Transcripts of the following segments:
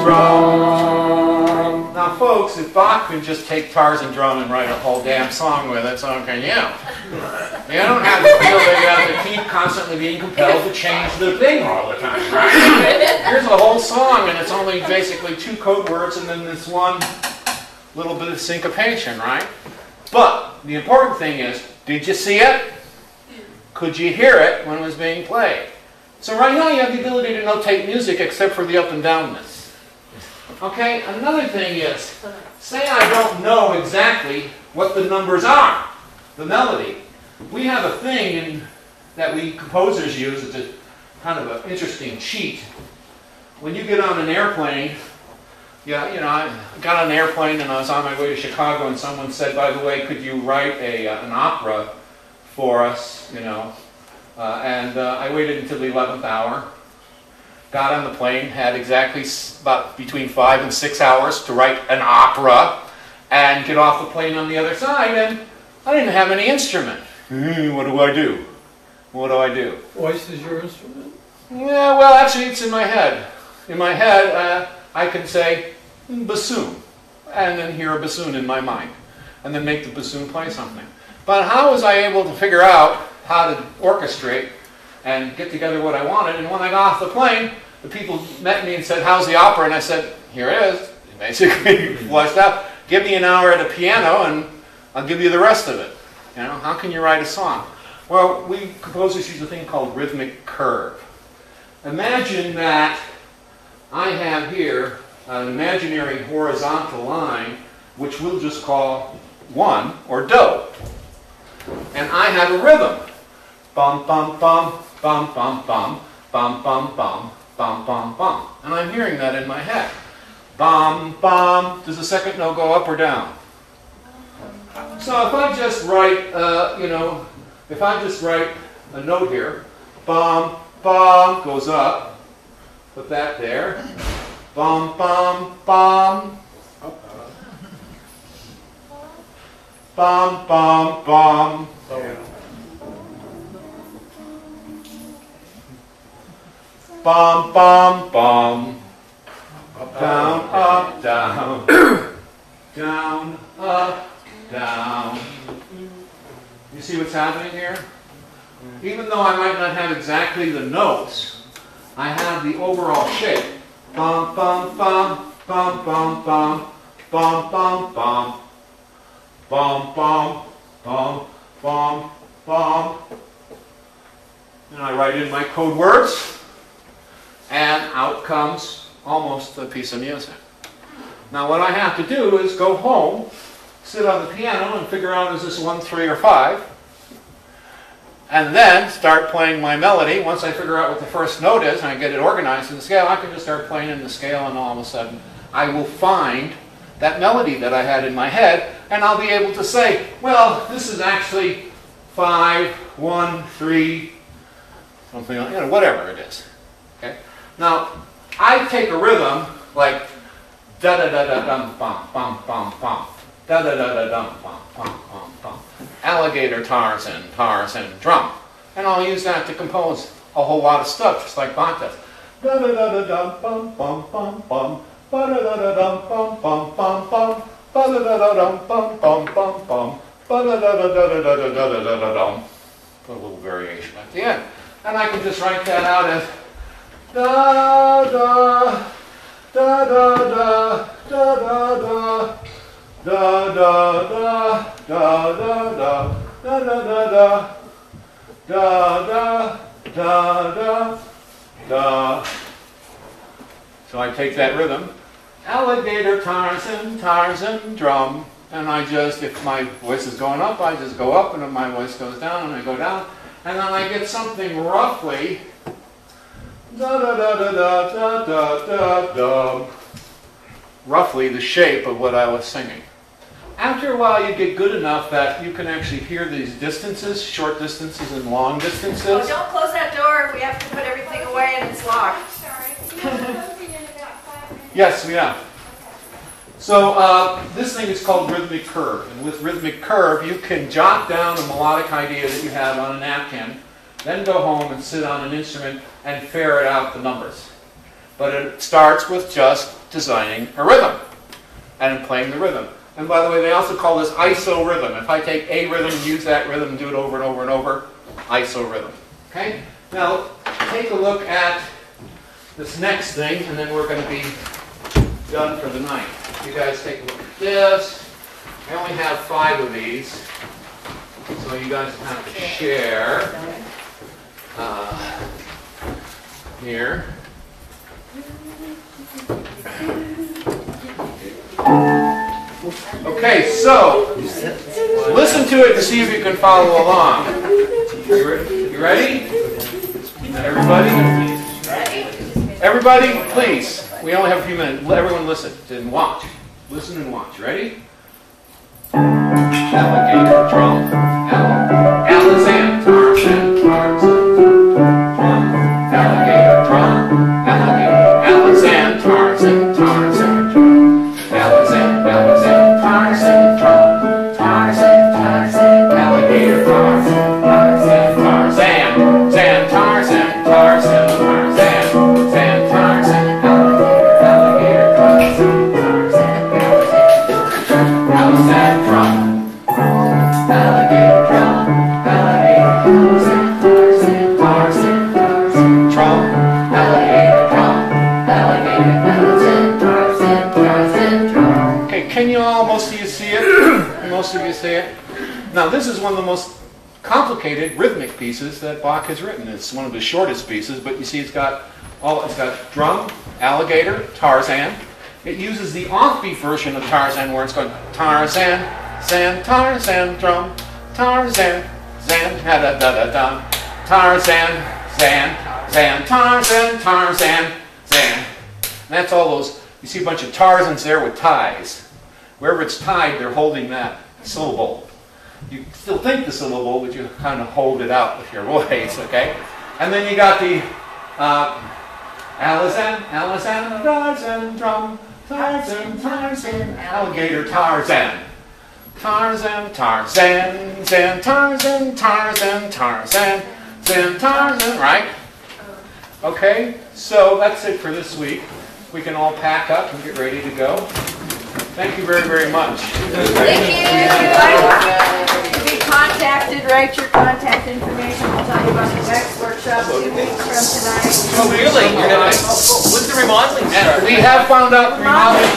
drum. Now, folks, if Bach can just take Tarzan drum and write a whole damn song with it, so can you. You don't have to feel that you have to keep constantly being compelled to change the thing all the time, right? Here's a whole song, and it's only basically 2 code words and then this one little bit of syncopation, right? But the important thing is, did you see it? Could you hear it when it was being played? So right now you have the ability to notate music except for the up and downness. Okay, another thing is, say I don't know exactly what the numbers are, the melody. We have a thing that we composers use. It's a kind of an interesting cheat. When you get on an airplane, I got on an airplane and I was on my way to Chicago and someone said, by the way, could you write an opera for us, I waited until the 11th hour, got on the plane, had exactly about between 5 and 6 hours to write an opera and get off the plane on the other side, and I didn't have any instrument. What do I do? What do I do? Voice is your instrument? Yeah, well, actually, it's in my head. In my head, I can say bassoon, and then hear a bassoon in my mind, and then make the bassoon play something. But how was I able to figure out how to orchestrate and get together what I wanted? And when I got off the plane, the people met me and said, how's the opera? And I said, here it is. Basically, flushed out. Give me an hour at a piano and I'll give you the rest of it. How can you write a song? Well, we composers use a thing called rhythmic curve. Imagine that I have here an imaginary horizontal line, which we'll just call 1, or do. And I have a rhythm. Bum, bum, bum, bum, bum, bum, bum, bum, bum, bum, bum, bum. And I'm hearing that in my head. Bum, bum. Does the second note go up or down? So if I just write, if I just write a note here, bum, bum, goes up. Put that there. Bum, bum, bum. Bum, bum, bum. Bum, bum, bum. Down, up, down. Down, up, down. You see what's happening here? Even though I might not have exactly the notes, I have the overall shape. Bum, bum, bum, bum, bum, bum, bum, bum, bum. Bum, bum, bum, bum, bum. And I write in my code words, and out comes almost a piece of music. Now what I have to do is go home, sit on the piano and figure out, is this 1, 3, or 5? And then start playing my melody. Once I figure out what the first note is and I get it organized in the scale, I can just start playing in the scale, and all of a sudden I will find that melody that I had in my head, and I'll be able to say, well, this is actually 5, 1, 3, something like, whatever it is. Okay? Now, I take a rhythm like da da da da dum bum bum bum bum, da da da da dum bum bum bum bum, alligator Tarzan, Tarzan drum, and I'll use that to compose a whole lot of stuff, just like Bach does. Da da da da dum bum bum bum bum. Ba-da-da-da-dum bum bum bum bum. Ba-da-da-da-dum bum bum bum bum. Ba-da-da-da-da-da-da-da-da-da-dum. Put a little variation at the end. And I can just write that out as da da da da da da da da da da da da da da da da da da. So I take that rhythm, alligator Tarzan, Tarzan drum, and I just, if my voice is going up, I just go up, and if my voice goes down, I go down, and then I get something roughly, da da da da da da da da da, roughly the shape of what I was singing. After a while, you get good enough that you can actually hear these distances, short distances and long distances. Oh, don't close that door. We have to put everything away and it's locked. Yes, yeah. So this thing is called rhythmic curve. And with rhythmic curve, you can jot down a melodic idea that you have on a napkin, then go home and sit on an instrument and ferret out the numbers. but it starts with just designing a rhythm and playing the rhythm. And by the way, they also call this isorhythm. If I take a rhythm and use that rhythm and do it over and over and over, isorhythm. Okay? Now, take a look at this next thing, and then we're going to be done for the night. You guys take a look at this. I only have 5 of these, so you guys have to share here. Okay, so listen to it to see if you can follow along. You ready? Everybody? Everybody, please. We only have a few minutes. Let everyone listen and watch. Listen and watch. Ready? Alligator, drum, Alexander, Tarzan, drum, alligator, drum, Alexander, Tarzan, drum, Alexander, Tarzan, drum, alligator, Tarzan, Tarzan, Tarzan, alligator, Okay, can you all, most of you see it? Most of you see it? Now this is one of the most complicated rhythmic pieces that Bach has written. It's one of his shortest pieces, but you see it's got drum, alligator, Tarzan. It uses the offbeat version of Tarzan where it's going Tarzan, Zan, Tarzan, drum, Tarzan, Zan, da da da da da, Tarzan, Zan, Zan, Tarzan, Tarzan, Zan. And that's all those, you see a bunch of Tarzans there with ties. Wherever it's tied, they're holding that syllable. You still think the syllable, but you kind of hold it out with your voice, okay? And then you got the Tarzan, drum, Tarzan, alligator, Tarzan. Tarzan, Tarzan, Zan, Tarzan, Tarzan, Tarzan, Zan, Tarzan, right? Okay, so that's it for this week. We can all pack up and get ready to go. Thank you very, very much. Thank you. To be contacted, write your contact information. We'll tell you about the next workshop 2 weeks from tonight. Oh, really? What's the remodeling start? We have found out remodeling.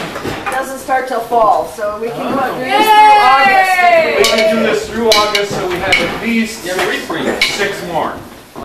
Doesn't start till fall, so we can do this through August. We can do this through August, so we have at least 6 more.